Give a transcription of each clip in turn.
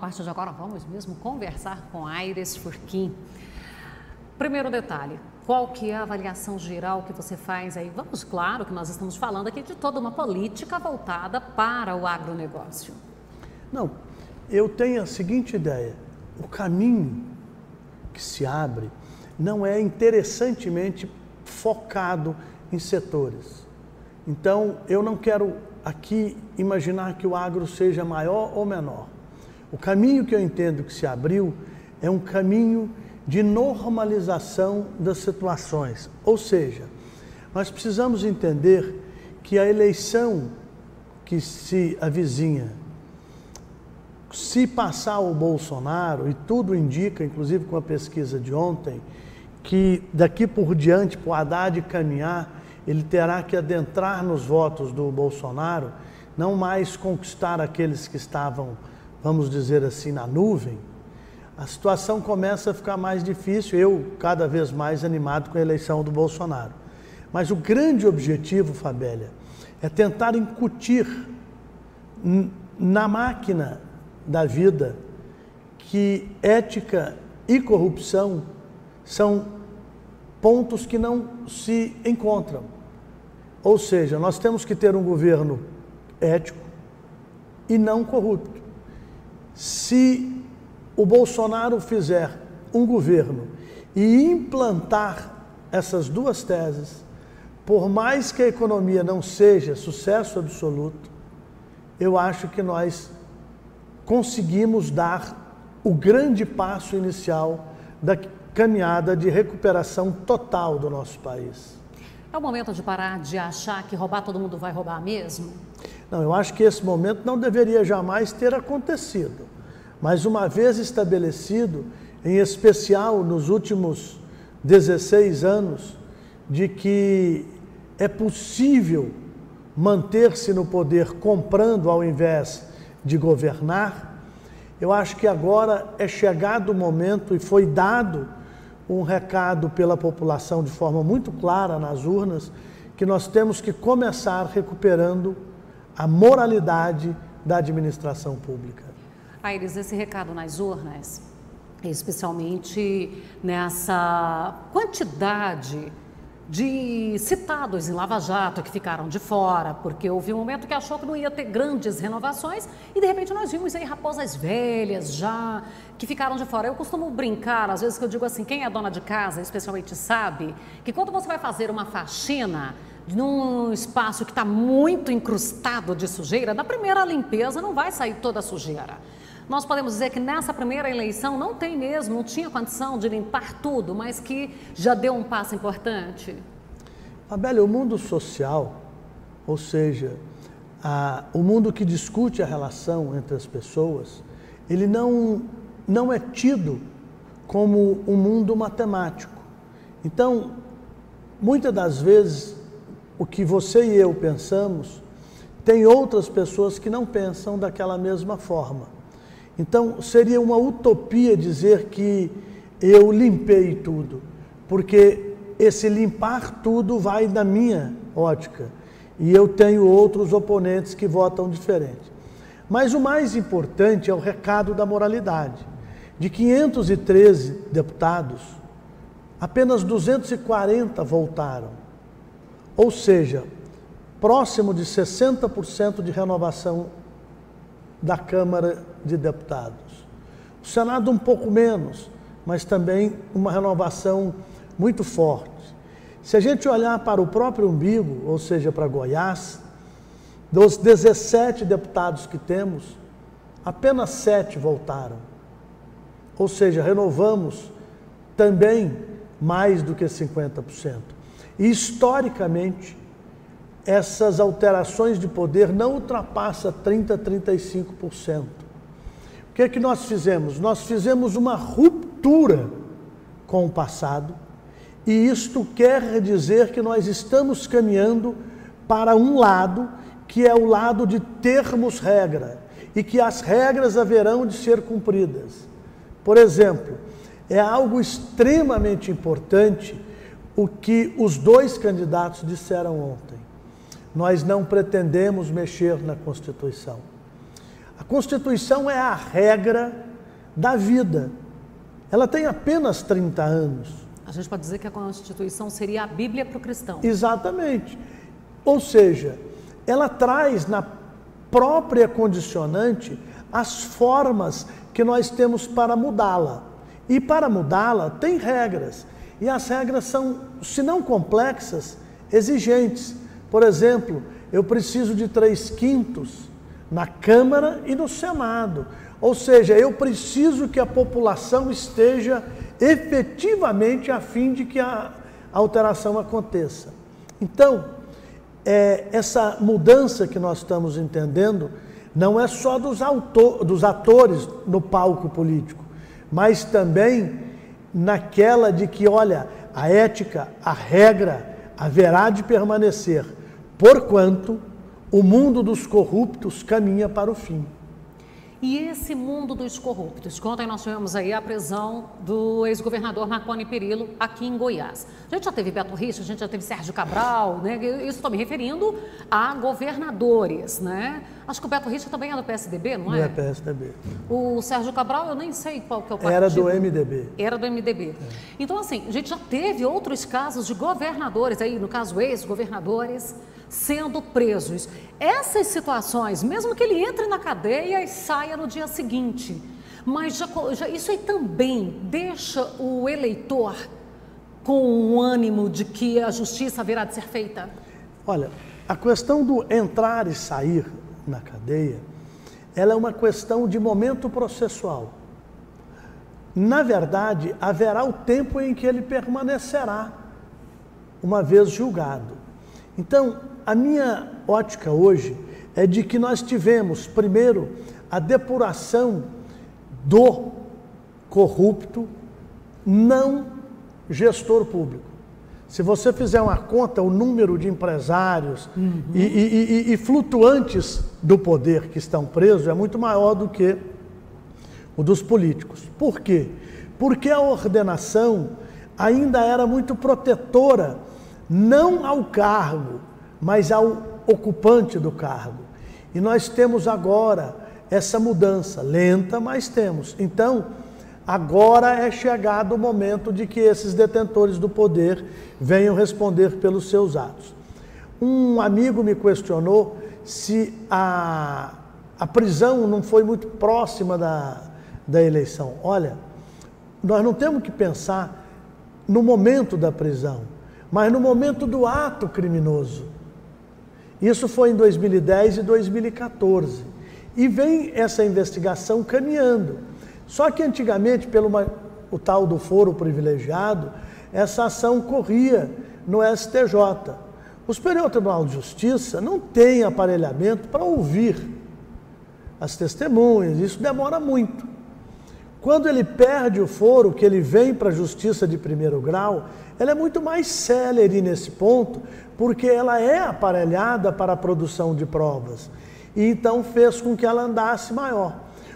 A partir de agora vamos mesmo conversar com Aires Furquim. Primeiro detalhe, qual que é a avaliação geral que você faz aí? Vamos, claro que nós estamos falando aqui de toda uma política voltada para o agronegócio. Não, eu tenho a seguinte ideia, o caminho que se abre não é interessantemente focado em setores. Então, eu não quero aqui imaginar que o agro seja maior ou menor. O caminho que eu entendo que se abriu é um caminho de normalização das situações. Ou seja, nós precisamos entender que a eleição que se avizinha, se passar o Bolsonaro, e tudo indica, inclusive com a pesquisa de ontem, que daqui por diante, para o Haddad caminhar, ele terá que adentrar nos votos do Bolsonaro, não mais conquistar aqueles que estavam, vamos dizer assim, na nuvem. A situação começa a ficar mais difícil, eu cada vez mais animado com a eleição do Bolsonaro. Mas o grande objetivo, Fabélia, é tentar incutir na máquina da vida que ética e corrupção são pontos que não se encontram. Ou seja, nós temos que ter um governo ético e não corrupto. Se o Bolsonaro fizer um governo e implantar essas duas teses, por mais que a economia não seja sucesso absoluto, eu acho que nós conseguimos dar o grande passo inicial da caminhada de recuperação total do nosso país. É o momento de parar de achar que roubar todo mundo vai roubar mesmo? Não, eu acho que esse momento não deveria jamais ter acontecido. Mas uma vez estabelecido, em especial nos últimos 16 anos, de que é possível manter-se no poder comprando ao invés de governar, eu acho que agora é chegado o momento e foi dado um recado pela população de forma muito clara nas urnas, que nós temos que começar recuperando a moralidade da administração pública. Aires, esse recado nas urnas, especialmente nessa quantidade de citados em Lava Jato que ficaram de fora, porque houve um momento que achou que não ia ter grandes renovações e de repente nós vimos aí raposas velhas já que ficaram de fora. Eu costumo brincar, às vezes que eu digo assim, quem é dona de casa especialmente sabe que quando você vai fazer uma faxina num espaço que está muito incrustado de sujeira, da primeira limpeza não vai sair toda a sujeira. Nós podemos dizer que nessa primeira eleição não tem mesmo, não tinha condição de limpar tudo, mas que já deu um passo importante. Abélia, o mundo social, ou seja, o mundo que discute a relação entre as pessoas, ele não é tido como um mundo matemático. Então, muitas das vezes, o que você e eu pensamos, tem outras pessoas que não pensam daquela mesma forma. Então, seria uma utopia dizer que eu limpei tudo, porque esse limpar tudo vai da minha ótica e eu tenho outros oponentes que votam diferente. Mas o mais importante é o recado da moralidade. De 513 deputados, apenas 240 voltaram, ou seja, próximo de 60% de renovação da Câmara de Deputados. O Senado um pouco menos, mas também uma renovação muito forte. Se a gente olhar para o próprio umbigo, ou seja, para Goiás, dos 17 deputados que temos, apenas 7 voltaram. Ou seja, renovamos também mais do que 50%. E historicamente, essas alterações de poder não ultrapassam 30%, 35%. O que é que nós fizemos? Nós fizemos uma ruptura com o passado e isto quer dizer que nós estamos caminhando para um lado que é o lado de termos regra e que as regras haverão de ser cumpridas. Por exemplo, é algo extremamente importante o que os dois candidatos disseram ontem. Nós não pretendemos mexer na Constituição. A Constituição é a regra da vida. Ela tem apenas 30 anos. A gente pode dizer que a Constituição seria a Bíblia para o cristão. Exatamente. Ou seja, ela traz na própria condicionante as formas que nós temos para mudá-la. E para mudá-la tem regras. E as regras são, se não complexas, exigentes. Por exemplo, eu preciso de 3/5 na Câmara e no Senado. Ou seja, eu preciso que a população esteja efetivamente a fim de que a alteração aconteça. Então, essa mudança que nós estamos entendendo não é só dos atores no palco político, mas também naquela de que, olha, a ética, a regra haverá de permanecer, porquanto o mundo dos corruptos caminha para o fim. E esse mundo dos corruptos? Ontem nós tivemos aí a prisão do ex-governador Marconi Perillo aqui em Goiás. A gente já teve Beto Richa, a gente já teve Sérgio Cabral, né? Isso estou me referindo a governadores, né? Acho que o Beto Richa também é do PSDB, não é? Não é PSDB. O Sérgio Cabral, eu nem sei qual que é o partido. Era do MDB. Era do MDB. Então, assim, a gente já teve outros casos de governadores, aí no caso ex-governadores, sendo presos. Essas situações, mesmo que ele entre na cadeia e saia no dia seguinte, mas isso aí também deixa o eleitor com um ânimo de que a justiça haverá de ser feita? Olha, a questão do entrar e sair na cadeia, ela é uma questão de momento processual. Na verdade, haverá o tempo em que ele permanecerá, uma vez julgado. Então, a minha ótica hoje é de que nós tivemos, primeiro, a depuração do corrupto não gestor público. Se você fizer uma conta, o número de empresários e flutuantes do poder que estão presos é muito maior do que o dos políticos. Por quê? Porque a ordenação ainda era muito protetora, não ao cargo, mas ao ocupante do cargo. E nós temos agora essa mudança, lenta, mas temos. Então, agora é chegado o momento de que esses detentores do poder venham responder pelos seus atos. Um amigo me questionou se a prisão não foi muito próxima da eleição. Olha, nós não temos que pensar no momento da prisão, mas no momento do ato criminoso. Isso foi em 2010 e 2014. E vem essa investigação caminhando. Só que antigamente, o tal do foro privilegiado, essa ação corria no STJ. O Superior Tribunal de Justiça não tem aparelhamento para ouvir as testemunhas, isso demora muito. Quando ele perde o foro, que ele vem para a Justiça de primeiro grau, ela é muito mais célere nesse ponto, porque ela é aparelhada para a produção de provas. E então fez com que ela andasse maior.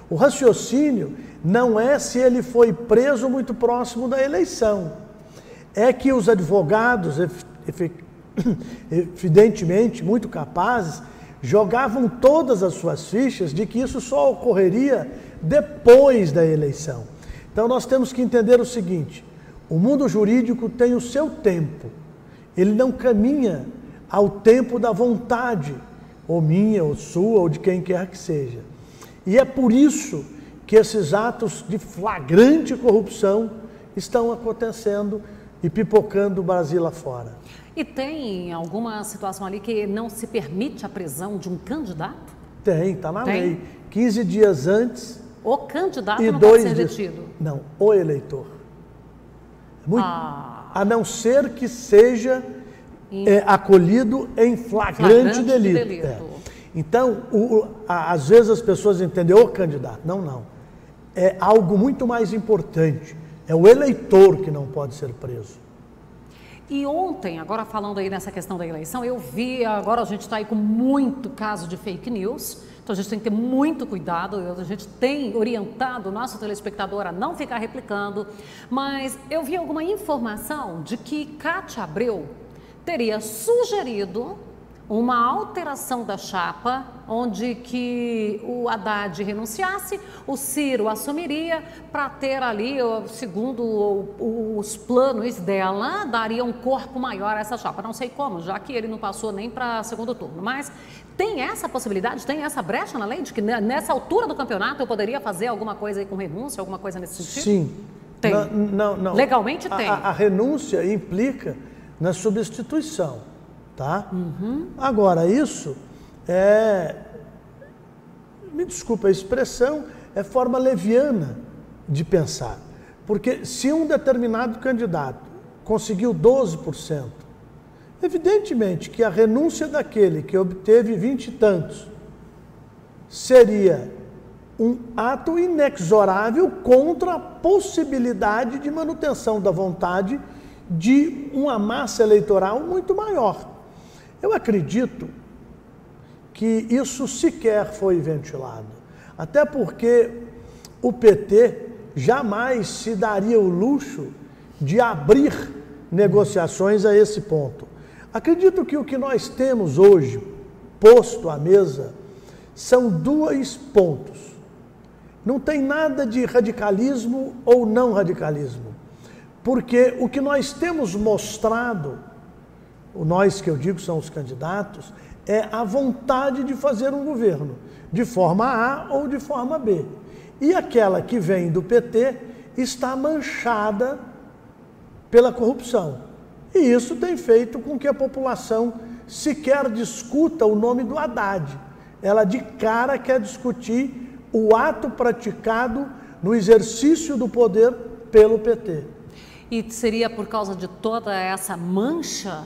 O raciocínio não é se ele foi preso muito próximo da eleição. É que os advogados, evidentemente muito capazes, jogavam todas as suas fichas de que isso só ocorreria depois da eleição. Então nós temos que entender o seguinte: o mundo jurídico tem o seu tempo. Ele não caminha ao tempo da vontade, ou minha, ou sua, ou de quem quer que seja. E é por isso que esses atos de flagrante corrupção estão acontecendo e pipocando o Brasil lá fora. E tem alguma situação ali que não se permite a prisão de um candidato? Tem, está na lei. 15 dias antes. O candidato e não 2 pode ser detido? Não, o eleitor. A não ser que seja acolhido em flagrante delito. Então, às vezes as pessoas entendem o candidato. Não, não. É algo muito mais importante. É o eleitor que não pode ser preso. E ontem, agora falando aí nessa questão da eleição, eu vi, agora a gente está aí com muito caso de fake news, então a gente tem que ter muito cuidado, a gente tem orientado o nosso telespectador a não ficar replicando, mas eu vi alguma informação de que Cátia Abreu teria sugerido uma alteração da chapa onde que o Haddad renunciasse, o Ciro assumiria para ter ali, segundo os planos dela, daria um corpo maior a essa chapa. Não sei como, já que ele não passou nem para segundo turno, mas tem essa possibilidade, tem essa brecha na lei de que nessa altura do campeonato eu poderia fazer alguma coisa aí com renúncia, alguma coisa nesse sentido? Sim. Tem. Não. Legalmente tem. A renúncia implica na substituição, tá? Agora, isso me desculpa a expressão, é forma leviana de pensar. Porque se um determinado candidato conseguiu 12%, evidentemente que a renúncia daquele que obteve 20 e tantos seria um ato inexorável contra a possibilidade de manutenção da vontade de uma massa eleitoral muito maior. Eu acredito que isso sequer foi ventilado, até porque o PT jamais se daria o luxo de abrir negociações a esse ponto. Acredito que o que nós temos hoje posto à mesa são dois pontos. Não tem nada de radicalismo ou não radicalismo, porque o que nós temos mostrado, nós que eu digo são os candidatos, é a vontade de fazer um governo, de forma A ou de forma B. E aquela que vem do PT está manchada pela corrupção. E isso tem feito com que a população sequer discuta o nome do Haddad. Ela de cara quer discutir o ato praticado no exercício do poder pelo PT. E seria por causa de toda essa mancha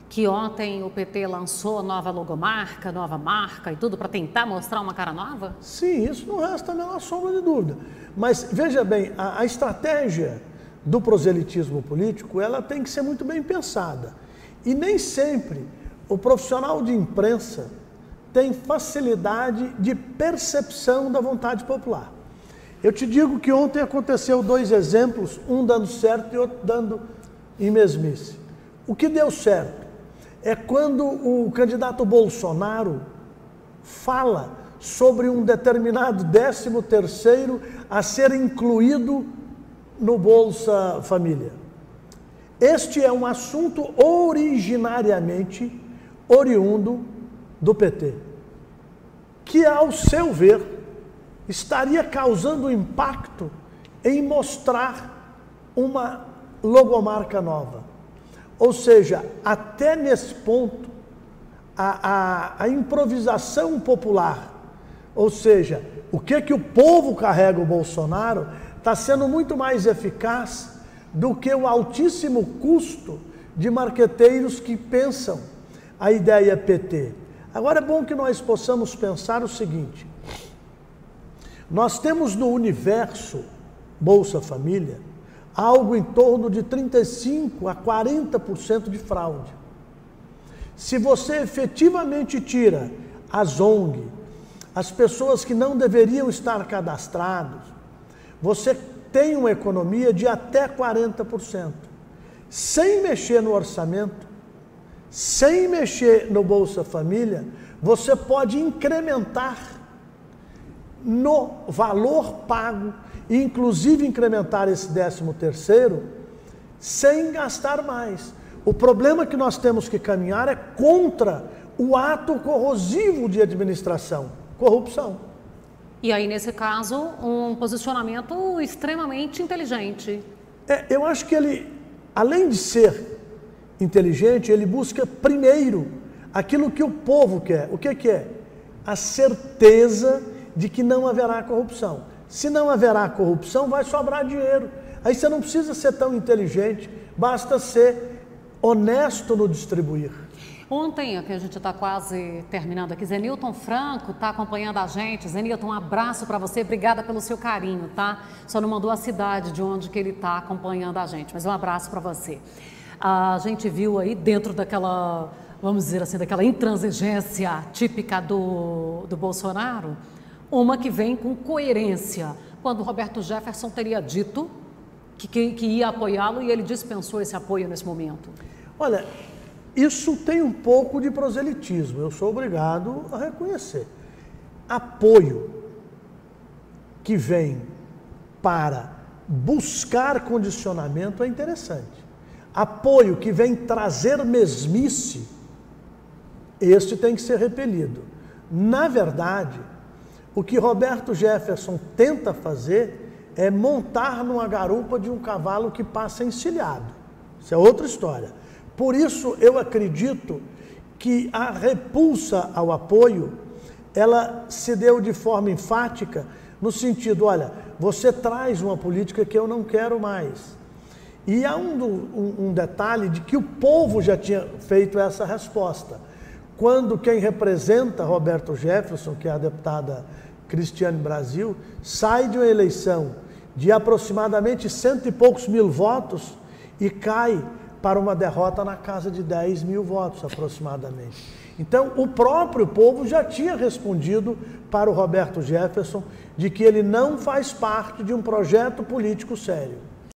que ontem o PT lançou nova logomarca, nova marca e tudo para tentar mostrar uma cara nova? Sim, isso não resta a menor sombra de dúvida. Mas veja bem, a estratégia do proselitismo político, ela tem que ser muito bem pensada. E nem sempre o profissional de imprensa tem facilidade de percepção da vontade popular. Eu te digo que ontem aconteceu dois exemplos, um dando certo e outro dando em mesmice. O que deu certo é quando o candidato Bolsonaro fala sobre um determinado 13º a ser incluído no Bolsa Família. Este é um assunto originariamente oriundo do PT, que, ao seu ver, estaria causando impacto em mostrar uma logomarca nova. Ou seja, até nesse ponto, a improvisação popular, ou seja, o que o povo carrega o Bolsonaro, está sendo muito mais eficaz do que o altíssimo custo de marqueteiros que pensam a ideia PT. Agora é bom que nós possamos pensar o seguinte: nós temos no universo Bolsa Família algo em torno de 35% a 40% de fraude. Se você efetivamente tira as ONG, as pessoas que não deveriam estar cadastradas, você tem uma economia de até 40%. Sem mexer no orçamento, sem mexer no Bolsa Família, você pode incrementar no valor pago, e inclusive incrementar esse 13º, sem gastar mais. O problema que nós temos que caminhar é contra o ato corrosivo de administração, corrupção. E aí, nesse caso, um posicionamento extremamente inteligente. Eu acho que ele, além de ser inteligente, ele busca primeiro aquilo que o povo quer. O que é? A certeza de que não haverá corrupção. Se não haverá corrupção, vai sobrar dinheiro. Aí você não precisa ser tão inteligente, basta ser honesto no distribuir. Ontem, que a gente está quase terminando aqui, Zenilton Franco está acompanhando a gente. Zenilton, um abraço para você, obrigada pelo seu carinho, tá? Só não mandou a cidade de onde que ele está acompanhando a gente, mas um abraço para você. A gente viu aí dentro daquela, vamos dizer assim, daquela intransigência típica do Bolsonaro, uma que vem com coerência, quando Roberto Jefferson teria dito que ia apoiá-lo e ele dispensou esse apoio nesse momento. Olha, Isso tem um pouco de proselitismo, eu sou obrigado a reconhecer. Apoio que vem para buscar condicionamento é interessante. Apoio que vem trazer mesmice, este tem que ser repelido. Na verdade, o que Roberto Jefferson tenta fazer é montar numa garupa de um cavalo que passa encilhado. Isso é outra história. Por isso, eu acredito que a repulsa ao apoio, ela se deu de forma enfática, no sentido, olha, você traz uma política que eu não quero mais. E há um detalhe de que o povo já tinha feito essa resposta. Quando quem representa Roberto Jefferson, que é a deputada Cristiane Brasil, sai de uma eleição de aproximadamente 100 e poucos mil votos e cai para uma derrota na casa de 10 mil votos aproximadamente. Então, o próprio povo já tinha respondido para o Roberto Jefferson de que ele não faz parte de um projeto político sério.